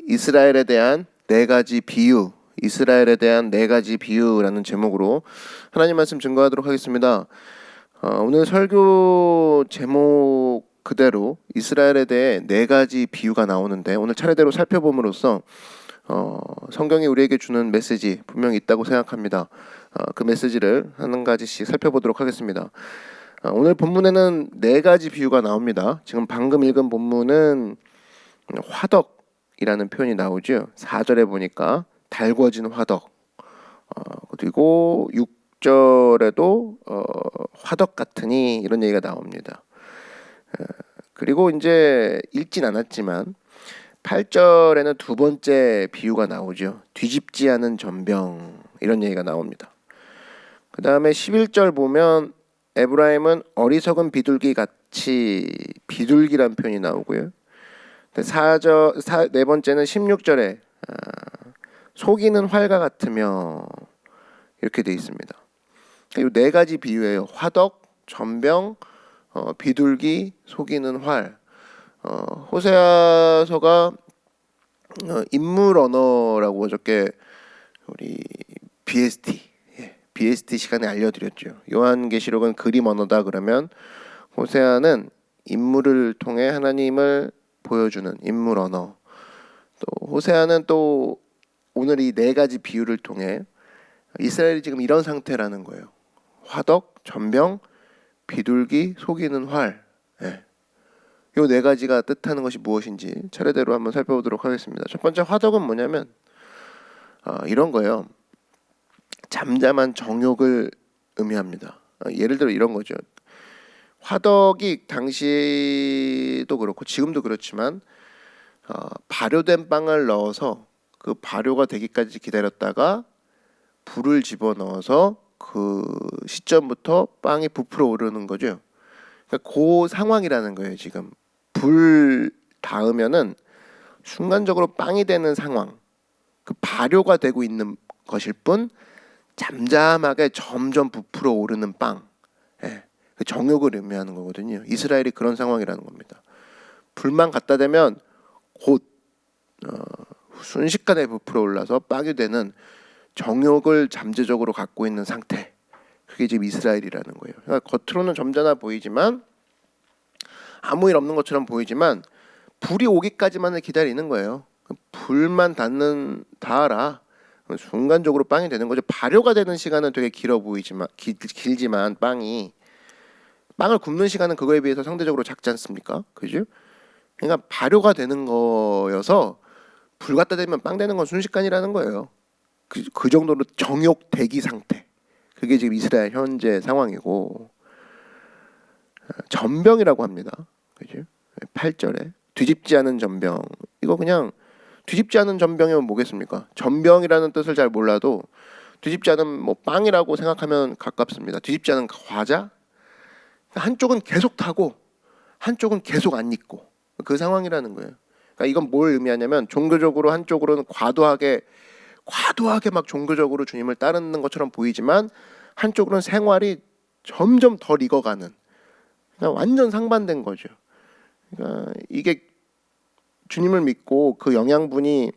이스라엘에 대한 네 가지 비유, 이스라엘에 대한 네 가지 비유라는 제목으로 하나님 말씀 증거하도록 하겠습니다. 오늘 설교 제목 그대로 이스라엘에 대해 네 가지 비유가 나오는데 오늘 차례대로 살펴봄으로써 성경이 우리에게 주는 메시지 분명히 있다고 생각합니다. 그 메시지를 한 가지씩 살펴보도록 하겠습니다. 오늘 본문에는 네 가지 비유가 나옵니다. 지금 방금 읽은 본문은 화덕이라는 표현이 나오죠. 4절에 보니까 달궈진 화덕, 그리고 6절에도 화덕 같으니 이런 얘기가 나옵니다. 그리고 이제 읽진 않았지만 8절에는 두 번째 비유가 나오죠. 뒤집지 않은 전병, 이런 얘기가 나옵니다. 그 다음에 11절 보면 에브라임은 어리석은 비둘기 같이, 비둘기란 표현이 나오고요. 네 번째는 16절에 속이는 활과 같으며, 이렇게 되어 있습니다. 이 네 가지 비유예요. 화덕, 전병, 비둘기, 속이는 활. 호세아서가 인물 언어라고 어저께 우리 BST 시간에 알려드렸죠. 요한계시록은 그림 언어다 그러면 호세아는 인물을 통해 하나님을 보여주는 인물 언어. 또 호세아는 또 오늘 이 네 가지 비유를 통해 이스라엘이 지금 이런 상태라는 거예요. 화덕, 전병, 비둘기, 속이는 활. 요 네 가지가 뜻하는 것이 무엇인지 차례대로 한번 살펴보도록 하겠습니다. 첫 번째 화덕은 뭐냐면 이런 거예요. 잠잠한 정욕을 의미합니다. 예를 들어 이런 거죠. 화덕이 당시도 그렇고 지금도 그렇지만 발효된 빵을 넣어서 그 발효가 되기까지 기다렸다가 불을 집어넣어서 그 시점부터 빵이 부풀어 오르는 거죠. 그러니까 그 상황이라는 거예요. 지금 불 닿으면은 순간적으로 빵이 되는 상황, 그 발효가 되고 있는 것일 뿐 잠잠하게 점점 부풀어 오르는 빵, 그 정욕을 의미하는 거거든요. 이스라엘이 그런 상황이라는 겁니다. 불만 갖다 대면 곧 순식간에 부풀어 올라서 빵이 되는 정욕을 잠재적으로 갖고 있는 상태, 그게 지금 이스라엘이라는 거예요. 그러니까 겉으로는 점잖아 보이지만 아무 일 없는 것처럼 보이지만 불이 오기까지만을 기다리는 거예요. 불만 닿아라 순간적으로 빵이 되는 거죠. 발효가 되는 시간은 되게 길어 보이지만 길지만 빵을 굽는 시간은 그거에 비해서 상대적으로 작지 않습니까? 그죠? 그러니까 발효가 되는 거여서 불 갖다 대면 빵 되는 건 순식간이라는 거예요. 그 정도로 정욕 대기 상태. 그게 지금 이스라엘 현재 상황이고, 전병이라고 합니다. 그죠? 8절에 뒤집지 않은 전병. 이거 그냥 뒤집지 않은 전병이면 뭐겠습니까? 전병이라는 뜻을 잘 몰라도 뒤집지 않은 뭐 빵이라고 생각하면 가깝습니다. 뒤집지 않은 과자. 한쪽은 계속 타고 한쪽은 계속 안 익고, 그 상황이라는 거예요. 그러니까 이건 뭘 의미하냐면 종교적으로 한쪽으로는 과도하게 막 종교적으로 주님을 따르는 것처럼 보이지만 한쪽으로는 생활이 점점 덜 익어가는, 그러니까 완전 상반된 거죠. 그러니까 이게 주님을 믿고 그 영양분이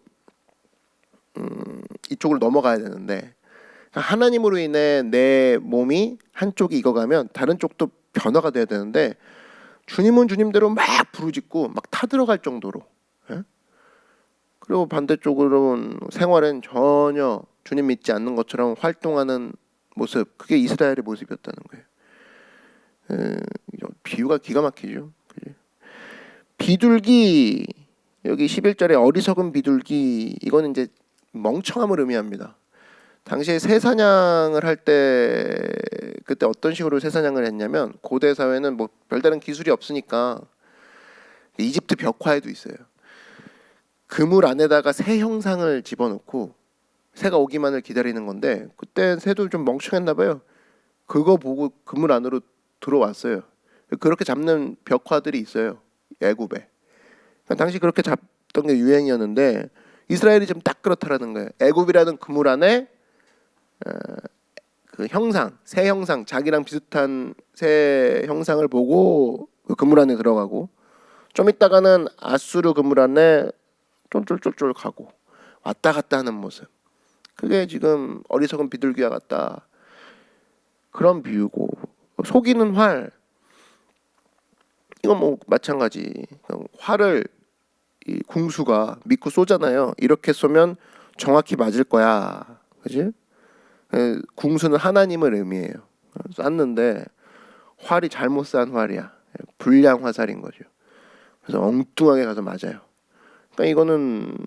이쪽으로 넘어가야 되는데, 그러니까 하나님으로 인해 내 몸이 한쪽이 익어가면 다른 쪽도 변화가 돼야 되는데 주님은 주님대로 막 부르짖고 막 타들어갈 정도로, 그리고 반대쪽으로는 생활은 전혀 주님 믿지 않는 것처럼 활동하는 모습, 그게 이스라엘의 모습이었다는 거예요. 비유가 기가 막히죠. 비둘기, 여기 11절에 어리석은 비둘기, 이거는 이제 멍청함을 의미합니다. 당시에 새 사냥을 할 때 그때 어떤 식으로 새 사냥을 했냐면, 고대 사회는 뭐 별다른 기술이 없으니까 이집트 벽화에도 있어요. 그물 안에다가 새 형상을 집어넣고 새가 오기만을 기다리는 건데, 그때 새도 좀 멍청했나 봐요. 그거 보고 그물 안으로 들어왔어요. 그렇게 잡는 벽화들이 있어요, 애굽에. 당시 그렇게 잡던 게 유행이었는데 이스라엘이 지금 딱 그렇다라는 거예요. 애굽이라는 그물 안에 그 형상, 새 형상, 자기랑 비슷한 새 형상을 보고 그 그물 안에 들어가고, 좀 있다가는 아수르 그물 안에 쫄쫄쫄쫄 가고 왔다 갔다 하는 모습. 그게 지금 어리석은 비둘기와 같다. 그런 비유고 속이는 활. 이건 뭐 마찬가지. 활을 이 궁수가 믿고 쏘잖아요. 이렇게 쏘면 정확히 맞을 거야. 그지? 궁수는 하나님을 의미해요. 쐈는데 활이 잘못 싼 활이야. 불량 화살인 거죠. 그래서 엉뚱하게 가서 맞아요. 그러니까 이거는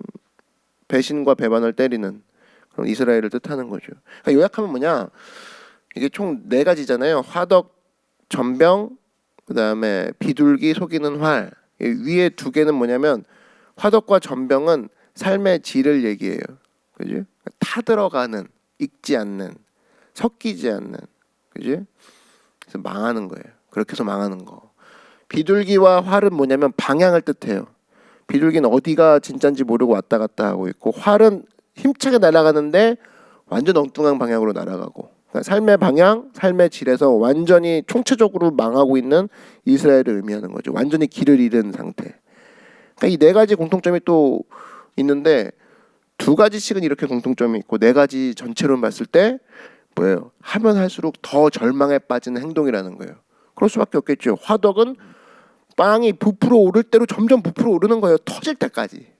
배신과 배반을 때리는 그런 이스라엘을 뜻하는 거죠. 그러니까 요약하면 뭐냐? 이게 총 4가지잖아요. 화덕, 전병, 그다음에 비둘기, 속이는 활. 위에 2개는 뭐냐면 화덕과 전병은 삶의 질을 얘기해요. 그지? 타들어가는, 익지 않는, 섞이지 않는, 그지? 그래서 망하는 거예요. 그렇게 해서 망하는 거. 비둘기와 활은 뭐냐면 방향을 뜻해요. 비둘기는 어디가 진짜인지 모르고 왔다 갔다 하고 있고, 활은 힘차게 날아가는데 완전 엉뚱한 방향으로 날아가고. 그러니까 삶의 방향, 삶의 질에서 완전히 총체적으로 망하고 있는 이스라엘을 의미하는 거죠. 완전히 길을 잃은 상태. 그러니까 이 4가지 공통점이 또 있는데 2가지씩은 이렇게 공통점이 있고 4가지 전체로 봤을 때 뭐예요? 하면 할수록 더 절망에 빠지는 행동이라는 거예요. 그럴 수밖에 없겠죠. 화덕은 빵이 부풀어 오를 대로 점점 부풀어 오르는 거예요. 터질 때까지.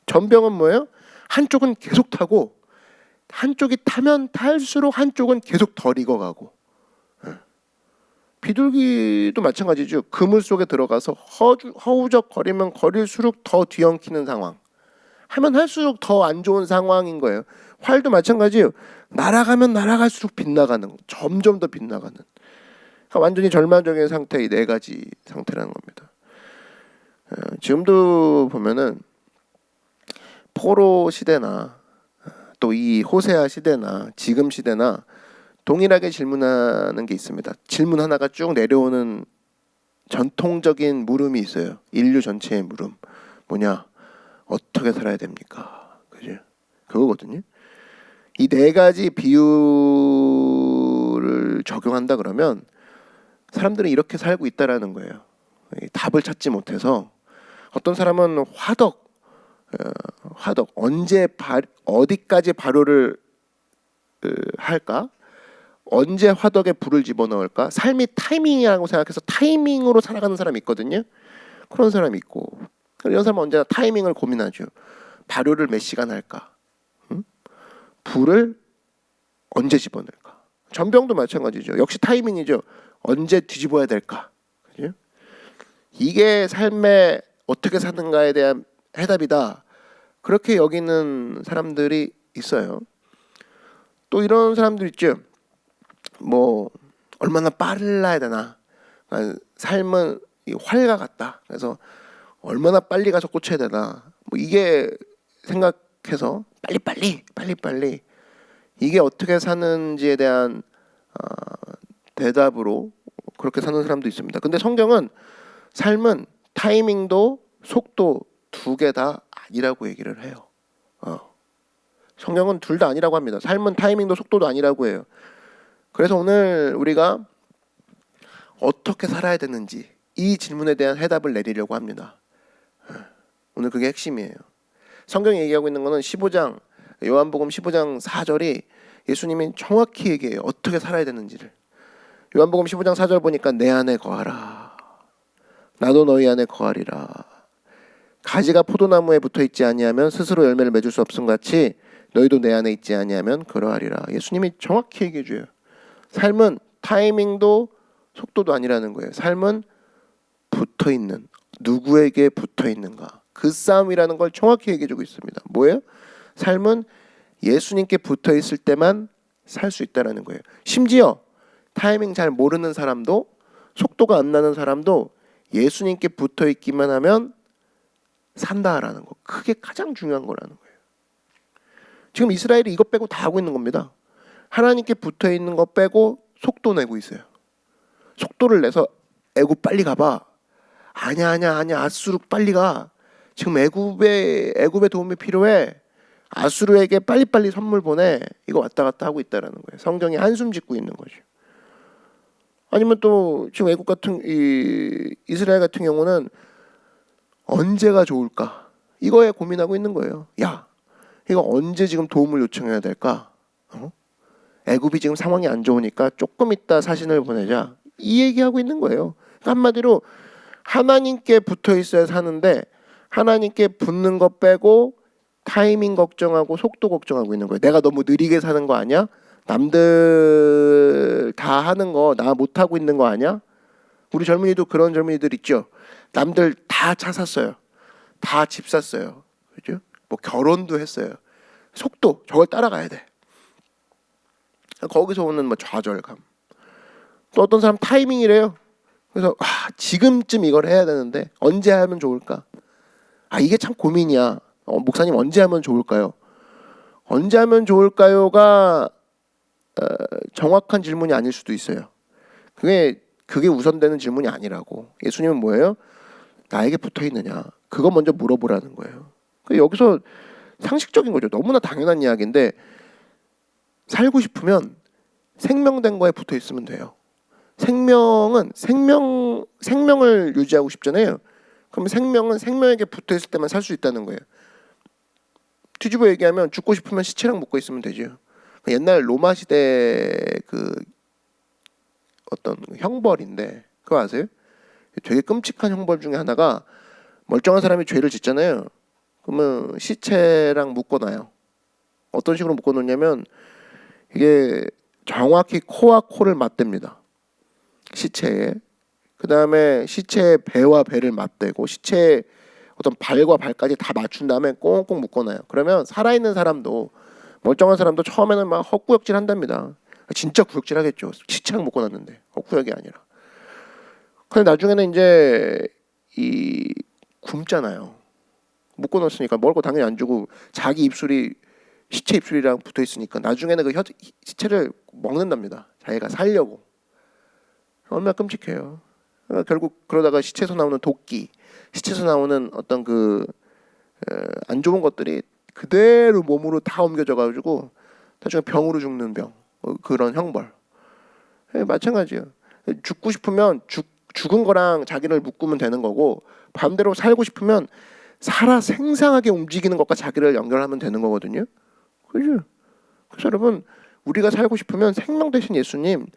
전병은 뭐예요? 한쪽은 계속 타고 한쪽이 타면 탈수록 한쪽은 계속 덜 익어가고. 비둘기도 마찬가지죠. 그물 속에 들어가서 허우적거리면 거릴수록 더 뒤엉키는 상황. 하면 할수록 더 안 좋은 상황인 거예요. 활도 마찬가지예요. 날아가면 날아갈수록 빗나가는, 점점 더 빗나가는. 그러니까 완전히 절망적인 상태, 이 4가지 상태라는 겁니다. 지금도 보면은 포로 시대나 또 이 호세아 시대나 지금 시대나 동일하게 질문하는 게 있습니다. 질문 하나가 쭉 내려오는 전통적인 물음이 있어요. 인류 전체의 물음. 뭐냐? 어떻게 살아야 됩니까? 그죠? 그거거든요. 이 4가지 비유를 적용한다 그러면 사람들은 이렇게 살고 있다라는 거예요. 답을 찾지 못해서 어떤 사람은 화덕 언제 어디까지 발효를 할까? 언제 화덕에 불을 집어넣을까? 삶이 타이밍이라고 생각해서 타이밍으로 살아가는 사람이 있거든요. 그런 사람이 있고 이런 사람은 언제나 타이밍을 고민하죠. 발효를 몇 시간 할까? 불을 언제 집어넣을까? 전병도 마찬가지죠. 역시 타이밍이죠. 언제 뒤집어야 될까? 그죠? 이게 삶에 어떻게 사는가에 대한 해답이다. 그렇게 여기는 사람들이 있어요. 또 이런 사람들 있죠. 뭐 얼마나 빨라야 되나. 삶은 활과 같다. 그래서 얼마나 빨리 가서 꽂혀야 되나. 뭐 이게 생각해서 빨리 이게 어떻게 사는지에 대한 대답으로 그렇게 사는 사람도 있습니다. 근데 성경은 삶은 타이밍도 속도 2개 다 아니라고 얘기를 해요. 성경은 둘 다 아니라고 합니다. 삶은 타이밍도 속도도 아니라고 해요. 그래서 오늘 우리가 어떻게 살아야 되는지 이 질문에 대한 해답을 내리려고 합니다. 오늘 그게 핵심이에요. 성경이 얘기하고 있는 거는 15장 요한복음 15장 4절이 예수님이 정확히 얘기해요. 어떻게 살아야 되는지를. 요한복음 15장 4절 보니까 내 안에 거하라. 나도 너희 안에 거하리라. 가지가 포도나무에 붙어 있지 아니하면 스스로 열매를 맺을 수 없음 같이 너희도 내 안에 있지 아니하면 그러하리라. 예수님이 정확히 얘기해 줘요. 삶은 타이밍도 속도도 아니라는 거예요. 삶은 붙어 있는, 누구에게 붙어 있는가. 그 싸움이라는 걸 정확히 얘기해 주고 있습니다. 뭐예요? 삶은 예수님께 붙어 있을 때만 살 수 있다라는 거예요. 심지어 타이밍 잘 모르는 사람도, 속도가 안 나는 사람도 예수님께 붙어 있기만 하면 산다라는 거. 그게 가장 중요한 거라는 거예요. 지금 이스라엘이 이것 빼고 다 하고 있는 겁니다. 하나님께 붙어 있는 거 빼고 속도 내고 있어요. 속도를 내서 애굽 빨리 가봐. 아니야 아수르 빨리 가. 지금 애굽에 도움이 필요해. 아수르에게 빨리빨리 선물 보내. 이거 왔다 갔다 하고 있다라는 거예요. 성경이 한숨 짓고 있는 거죠. 아니면 또 지금 애굽 같은 이스라엘 같은 경우는 언제가 좋을까? 이거에 고민하고 있는 거예요. 야, 이거 언제 지금 도움을 요청해야 될까? 애굽이 지금 상황이 안 좋으니까 조금 있다 사신을 보내자. 이 얘기하고 있는 거예요. 그러니까 한마디로 하나님께 붙어 있어야 사는데 하나님께 붙는 거 빼고 타이밍 걱정하고 속도 걱정하고 있는 거예요. 내가 너무 느리게 사는 거 아니야? 남들 다 하는 거 나 못하고 있는 거 아니야? 우리 젊은이도 그런 젊은이들 있죠. 남들 다 차 샀어요. 다 집 샀어요. 그죠? 뭐 결혼도 했어요. 속도 저걸 따라가야 돼. 거기서 오는 뭐 좌절감. 또 어떤 사람 타이밍이래요. 그래서 지금쯤 이걸 해야 되는데 언제 하면 좋을까? 이게 참 고민이야. 목사님 언제 하면 좋을까요? 언제 하면 좋을까요가 정확한 질문이 아닐 수도 있어요. 그게 우선되는 질문이 아니라고. 예수님은 뭐예요? 나에게 붙어 있느냐? 그거 먼저 물어보라는 거예요. 여기서 상식적인 거죠. 너무나 당연한 이야기인데 살고 싶으면 생명된 거에 붙어 있으면 돼요. 생명을 유지하고 싶잖아요. 그럼 생명은 생명에게 붙어 있을 때만 살 수 있다는 거예요. 뒤집어 얘기하면 죽고 싶으면 시체랑 묶어 있으면 되죠. 옛날 로마 시대 그 어떤 형벌인데 그거 아세요? 되게 끔찍한 형벌 중에 하나가 멀쩡한 사람이 죄를 짓잖아요. 그러면 시체랑 묶어놔요. 어떤 식으로 묶어놓냐면 이게 정확히 코와 코를 맞댑니다. 시체에. 그 다음에 시체의 배와 배를 맞대고 시체의 어떤 발과 발까지 다 맞춘 다음에 꽁꽁 묶어놔요. 그러면 살아있는 사람도 멀쩡한 사람도 처음에는 막 헛구역질 한답니다. 진짜 구역질 하겠죠. 시체랑 묶어놨는데 헛구역이 아니라. 근데 나중에는 이제 이 굶잖아요. 묶어놨으니까 먹을 거 당연히 안 주고 자기 입술이 시체 입술이랑 붙어 있으니까 나중에는 그 시체를 먹는답니다. 자기가 살려고. 얼마나 끔찍해요. 결국 그러다가 시체에서 나오는 도끼, 시체에서 나오는 어떤 안 좋은 것들이 그대로 몸으로 다 옮겨져 가지고 나중에 병으로 죽는 병, 그런 형벌. 마찬가지예요. 죽고 싶으면 죽은 거랑 자기를 묶으면 되는 거고 반대로 살고 싶으면 살아 생생하게 움직이는 것과 자기를 연결하면 되는 거거든요. 그죠? 그래서 여러분 우리가 살고 싶으면 생명 대신 예수님,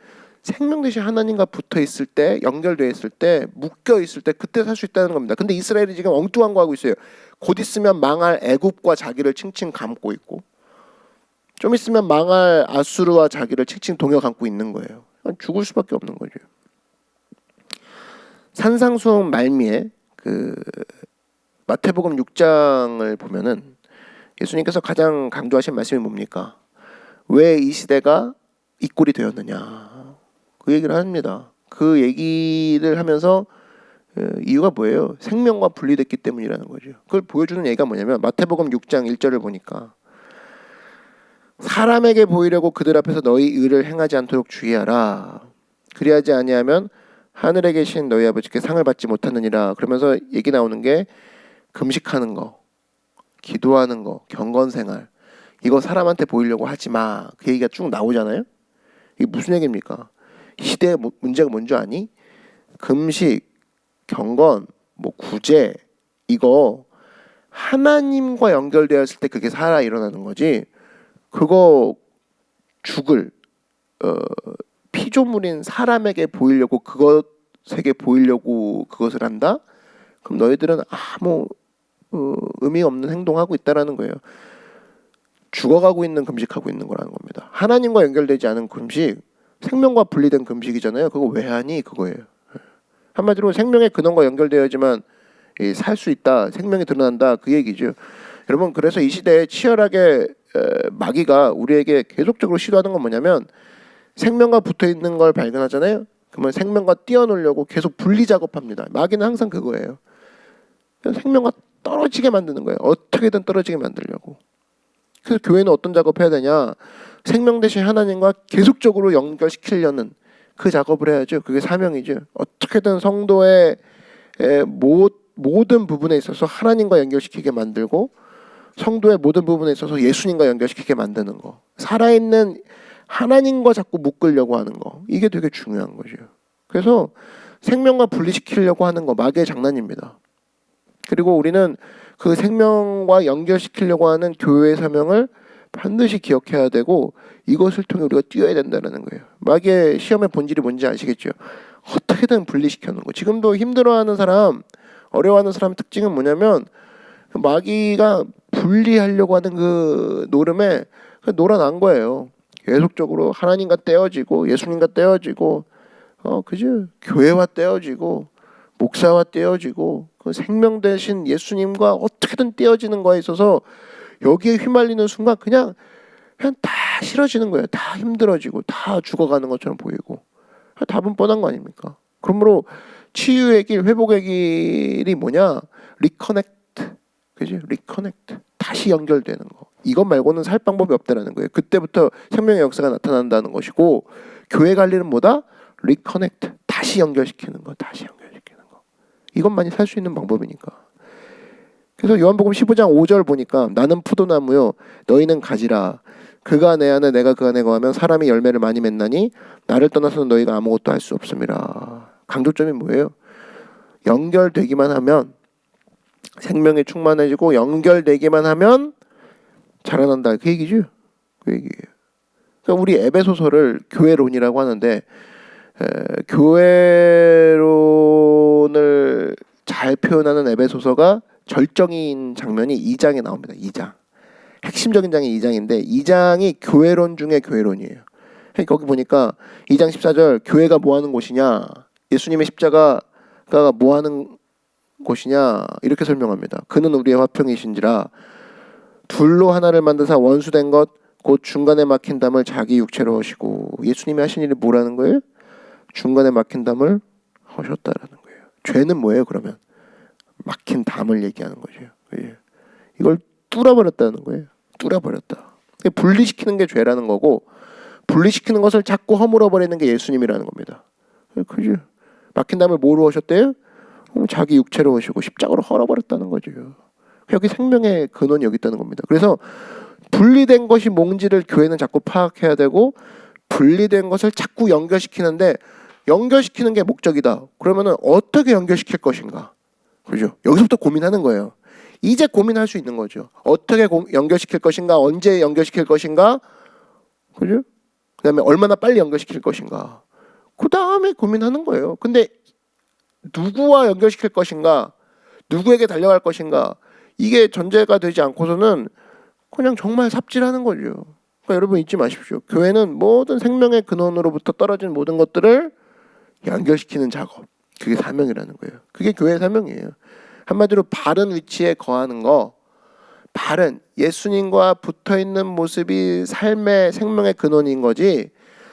생명 대신 하나님과 붙어 있을 때, 연결되어 있을 때, 묶여 있을 때 그때 살 수 있다는 겁니다. 근데 이스라엘이 지금 엉뚱한 거 하고 있어요. 곧 있으면 망할 애굽과 자기를 칭칭 감고 있고 좀 있으면 망할 아수르와 자기를 칭칭 동여 감고 있는 거예요. 죽을 수밖에 없는 거죠. 산상수훈 말미에 마태복음 6장을 보면은 예수님께서 가장 강조하신 말씀이 뭡니까? 왜 이 시대가 이 꼴이 되었느냐? 그 얘기를 합니다. 그 얘기를 하면서 이유가 뭐예요? 생명과 분리됐기 때문이라는 거죠. 그걸 보여주는 얘기가 뭐냐면 마태복음 6장 1절을 보니까 사람에게 보이려고 그들 앞에서 너희 의를 행하지 않도록 주의하라. 그리하지 아니하면 하늘에 계신 너희 아버지께 상을 받지 못하느니라. 그러면서 얘기 나오는 게 금식하는 거, 기도하는 거, 경건생활 이거 사람한테 보이려고 하지 마. 그 얘기가 쭉 나오잖아요. 이게 무슨 얘기입니까? 시대의 문제가 뭔지 아니? 금식, 경건, 구제 이거 하나님과 연결되었을 때 그게 살아 일어나는 거지. 그거 죽을 피조물인 사람에게 보이려고 그것에게 보이려고 그것을 한다? 그럼 너희들은 아무 의미 없는 행동하고 있다라는 거예요. 죽어가고 있는 금식하고 있는 거라는 겁니다. 하나님과 연결되지 않은 금식, 생명과 분리된 금식이잖아요. 그거 왜 하니? 그거예요. 한마디로 생명의 근원과 연결되어야지만 살 수 있다, 생명이 드러난다 그 얘기죠. 여러분 그래서 이 시대에 치열하게 마귀가 우리에게 계속적으로 시도하는 건 뭐냐면 생명과 붙어있는 걸 발견하잖아요. 그러면 생명과 띄어놓으려고 계속 분리 작업합니다. 마귀는 항상 그거예요. 생명과 떨어지게 만드는 거예요. 어떻게든 떨어지게 만들려고. 그래서 교회는 어떤 작업해야 되냐? 생명 대신 하나님과 계속적으로 연결시키려는 그 작업을 해야죠. 그게 사명이죠. 어떻게든 성도의 모든 부분에 있어서 하나님과 연결시키게 만들고 성도의 모든 부분에 있어서 예수님과 연결시키게 만드는 거. 살아있는 하나님과 자꾸 묶으려고 하는 거. 이게 되게 중요한 거죠. 그래서 생명과 분리시키려고 하는 거 마귀의 장난입니다. 그리고 우리는 그 생명과 연결시키려고 하는 교회의 사명을 반드시 기억해야 되고 이것을 통해 우리가 뛰어야 된다는 거예요. 마귀의 시험의 본질이 뭔지 아시겠죠? 어떻게든 분리시켜놓는 거. 지금도 힘들어하는 사람, 어려워하는 사람 특징은 뭐냐면 마귀가 분리하려고 하는 그 노름에 놀아난 거예요. 계속적으로 하나님과 떼어지고 예수님과 떼어지고 그죠? 교회와 떼어지고 목사와 떼어지고 그 생명 대신 예수님과 어떻게든 떼어지는 거에 있어서 여기에 휘말리는 순간 그냥 다 싫어지는 거예요. 다 힘들어지고 다 죽어가는 것처럼 보이고. 답은 뻔한 거 아닙니까? 그러므로 치유의 길, 회복의 길이 뭐냐? 리커넥트, 그지? 리커넥트, 다시 연결되는 거. 이것 말고는 살 방법이 없다라는 거예요. 그때부터 생명의 역사가 나타난다는 것이고, 교회 관리는 뭐다? 리커넥트, 다시 연결시키는 거, 다시 연결시키는 거. 이것만이 살 수 있는 방법이니까. 그래서 요한복음 15장 5절 보니까 나는 포도나무요, 너희는 가지라. 그가 내 안에 내가 그 안에 거하면 사람이 열매를 많이 맺나니 나를 떠나서는 너희가 아무것도 할 수 없음이라. 강조점이 뭐예요? 연결되기만 하면 생명이 충만해지고 연결되기만 하면 자라난다. 그 얘기죠. 그 얘기예요. 그러니까 우리 에베소서를 교회론이라고 하는데 교회론을 잘 표현하는 에베소서가 절정인 장면이 2장에 나옵니다. 2장. 핵심적인 장이 2장인데 2장이 교회론 중에 교회론이에요. 거기 보니까 2장 14절 교회가 뭐 하는 곳이냐, 예수님의 십자가가 뭐 하는 곳이냐 이렇게 설명합니다. 그는 우리의 화평이신지라 둘로 하나를 만드사 원수된 것 곧 중간에 막힌 담을 자기 육체로 하시고. 예수님이 하신 일이 뭐라는 거예요? 중간에 막힌 담을 하셨다라는 거예요. 죄는 뭐예요 그러면? 막힌 담을 얘기하는 거죠. 이걸 뚫어버렸다는 거예요. 뚫어버렸다. 분리시키는 게 죄라는 거고 분리시키는 것을 자꾸 허물어버리는 게 예수님이라는 겁니다. 그죠? 막힌 담을 뭐로 하셨대요? 자기 육체로 하시고 십자가로 헐어버렸다는 거죠. 여기 생명의 근원이 여기 있다는 겁니다. 그래서 분리된 것이 뭔지를 교회는 자꾸 파악해야 되고 분리된 것을 자꾸 연결시키는데 연결시키는 게 목적이다. 그러면은 어떻게 연결시킬 것인가? 그죠? 여기서부터 고민하는 거예요. 이제 고민할 수 있는 거죠. 어떻게 연결시킬 것인가? 언제 연결시킬 것인가? 그죠? 그 다음에 얼마나 빨리 연결시킬 것인가? 그 다음에 고민하는 거예요. 근데 누구와 연결시킬 것인가? 누구에게 달려갈 것인가? 이게 전제가 되지 않고서는 그냥 정말 삽질하는 거죠. 그러니까 여러분 잊지 마십시오. 교회는 모든 생명의 근원으로부터 떨어진 모든 것들을 연결시키는 작업. 그게 사명이라는 거예요. 그게 교회의 사명이에요. 한마디로 바른 위치에 거하는 거, 바른 예수님과 붙어있는 모습이 삶의 생명의 근원인 거지.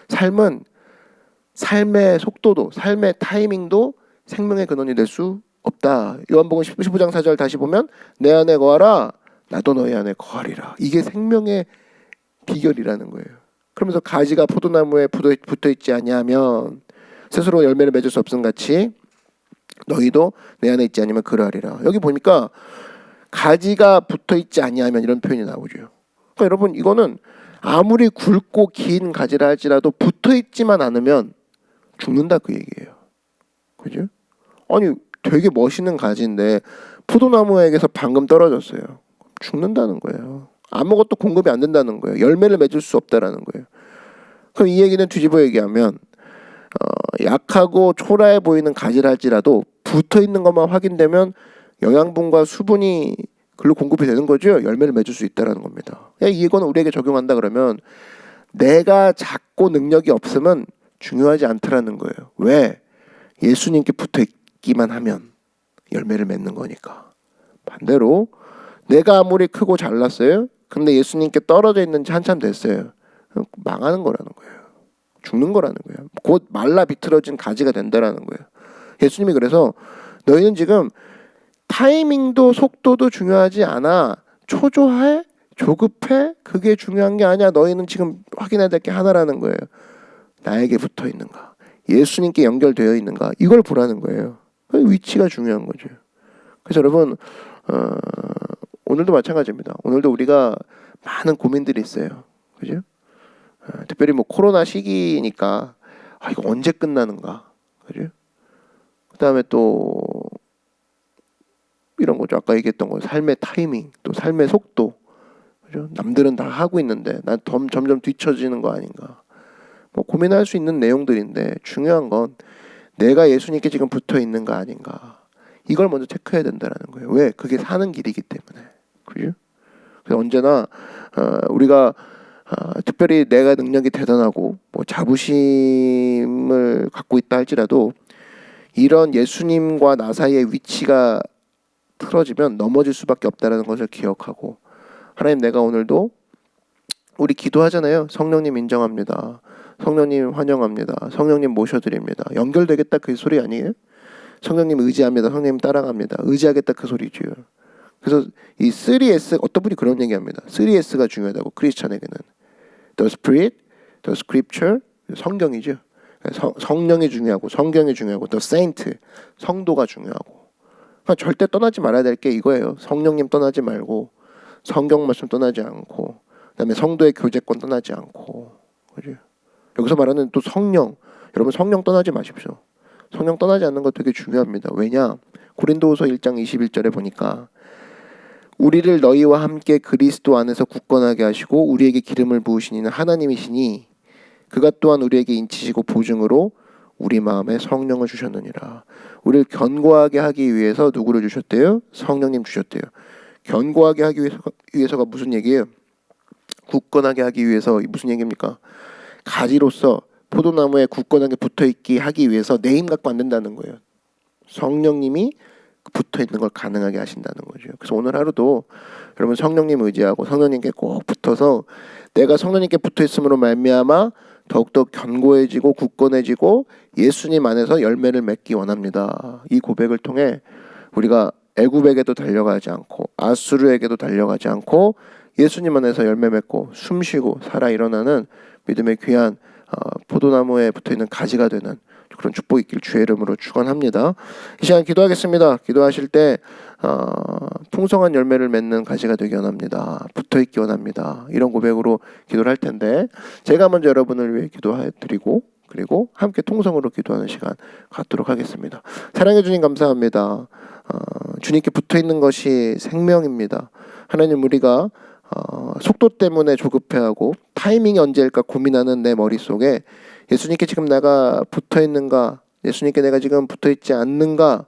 삶은 삶의 속도도 삶의 타이밍도 생명의 근원이 될 수 없다. 요한복음 15장 4절 다시 보면 내 안에 거하라 나도 너희 안에 거하리라. 이게 생명의 비결이라는 거예요. 그러면서 가지가 포도나무에 붙어있지 아니하면 스스로 열매를 맺을 수 없음 같이 너희도 내 안에 있지 않으면 그러하리라. 여기 보니까 가지가 붙어있지 아니하면 이런 표현이 나오죠. 그러니까 여러분 이거는 아무리 굵고 긴 가지라 할지라도 붙어있지만 않으면 죽는다 그 얘기예요. 그죠? 아니 되게 멋있는 가지인데 포도나무에게서 방금 떨어졌어요. 죽는다는 거예요. 아무것도 공급이 안 된다는 거예요. 열매를 맺을 수 없다라는 거예요. 그럼 이 얘기는 뒤집어 얘기하면 약하고 초라해 보이는 가지라 할지라도 붙어있는 것만 확인되면 영양분과 수분이 글로 공급이 되는 거죠. 열매를 맺을 수 있다는 겁니다. 이거는 우리에게 적용한다 그러면 내가 작고 능력이 없으면 중요하지 않더라는 거예요. 왜? 예수님께 붙어있기만 하면 열매를 맺는 거니까. 반대로 내가 아무리 크고 잘났어요. 근데 예수님께 떨어져 있는지 한참 됐어요. 망하는 거라는 거예요. 죽는 거라는 거예요. 곧 말라 비틀어진 가지가 된다라는 거예요. 예수님이 그래서 너희는 지금 타이밍도 속도도 중요하지 않아. 초조해? 조급해? 그게 중요한 게 아니야. 너희는 지금 확인해야 될 게 하나라는 거예요. 나에게 붙어 있는가? 예수님께 연결되어 있는가? 이걸 보라는 거예요. 그 위치가 중요한 거죠. 그래서 여러분 오늘도 마찬가지입니다. 오늘도 우리가 많은 고민들이 있어요. 그죠? 특별히 뭐 코로나 시기니까 이거 언제 끝나는가? 그죠? 그다음에 또 이런 거죠. 아까 얘기했던 거 삶의 타이밍, 또 삶의 속도. 그죠? 남들은 다 하고 있는데 난 점점 뒤처지는 거 아닌가. 뭐 고민할 수 있는 내용들인데 중요한 건 내가 예수님께 지금 붙어 있는 거 아닌가. 이걸 먼저 체크해야 된다는 거예요. 왜? 그게 사는 길이기 때문에. 그죠? 그래서 언제나 우리가 특별히 내가 능력이 대단하고 뭐 자부심을 갖고 있다 할지라도 이런 예수님과 나 사이의 위치가 틀어지면 넘어질 수밖에 없다는 것을 기억하고 하나님 내가 오늘도 우리 기도하잖아요. 성령님 인정합니다. 성령님 환영합니다. 성령님 모셔드립니다. 연결되겠다 그 소리 아니에요? 성령님 의지합니다. 성령님 따라갑니다. 의지하겠다 그 소리죠. 그래서 이 3S 어떤 분이 그런 얘기합니다. 3S가 중요하다고 크리스천에게는 The Spirit, The Scripture 성경이죠. 성령이 중요하고 성경이 중요하고 The Saint 성도가 중요하고 그러니까 절대 떠나지 말아야 될 게 이거예요. 성령님 떠나지 말고 성경 말씀 떠나지 않고 그다음에 성도의 교제권 떠나지 않고 그죠? 여기서 말하는 또 성령 여러분 성령 떠나지 마십시오. 성령 떠나지 않는 거 되게 중요합니다. 왜냐? 고린도후서 1장 21절에 보니까 우리를 너희와 함께 그리스도 안에서 굳건하게 하시고 우리에게 기름을 부으신 이는 하나님이시니 그가 또한 우리에게 인치시고 보증으로 우리 마음에 성령을 주셨느니라. 우리를 견고하게 하기 위해서 누구를 주셨대요? 성령님 주셨대요. 견고하게 하기 위해서가 무슨 얘기예요? 굳건하게 하기 위해서 무슨 얘기입니까? 가지로서 포도나무에 굳건하게 붙어있게 하기 위해서 내 힘 갖고 안 된다는 거예요. 성령님이 붙어있는 걸 가능하게 하신다는 거죠. 그래서 오늘 하루도 여러분 성령님 의지하고 성령님께 꼭 붙어서 내가 성령님께 붙어있음으로 말미암아 더욱더 견고해지고 굳건해지고 예수님 안에서 열매를 맺기 원합니다. 이 고백을 통해 우리가 애굽에게도 달려가지 않고 아수르에게도 달려가지 않고 예수님 안에서 열매 맺고 숨쉬고 살아 일어나는 믿음의 귀한 포도나무에 붙어있는 가지가 되는 그런 축복이 있길 주의 이름으로 축원합니다. 이 시간 기도하겠습니다. 기도하실 때 풍성한 열매를 맺는 가지가 되기 원합니다. 붙어있기 원합니다. 이런 고백으로 기도를 할 텐데 제가 먼저 여러분을 위해 기도해드리고 그리고 함께 통성으로 기도하는 시간 갖도록 하겠습니다. 사랑해 주님 감사합니다. 주님께 붙어있는 것이 생명입니다. 하나님 우리가 속도 때문에 조급해하고 타이밍이 언제일까 고민하는 내 머릿속에 예수님께 지금 내가 붙어있는가 예수님께 내가 지금 붙어있지 않는가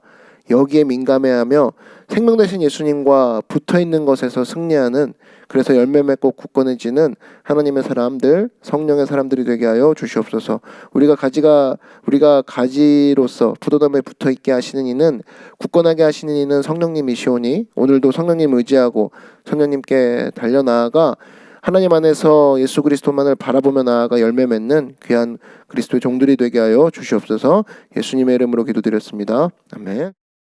여기에 민감해하며 생명 되신 예수님과 붙어있는 것에서 승리하는 그래서 열매 맺고 굳건해지는 하나님의 사람들 성령의 사람들이 되게 하여 주시옵소서. 우리가 가지로서 포도나무에 붙어있게 하시는 이는 굳건하게 하시는 이는 성령님이시오니 오늘도 성령님 의지하고 성령님께 달려나아가 하나님 안에서 예수 그리스도만을 바라보며 나아가 열매 맺는 귀한 그리스도의 종들이 되게 하여 주시옵소서. 예수님의 이름으로 기도드렸습니다. 아멘.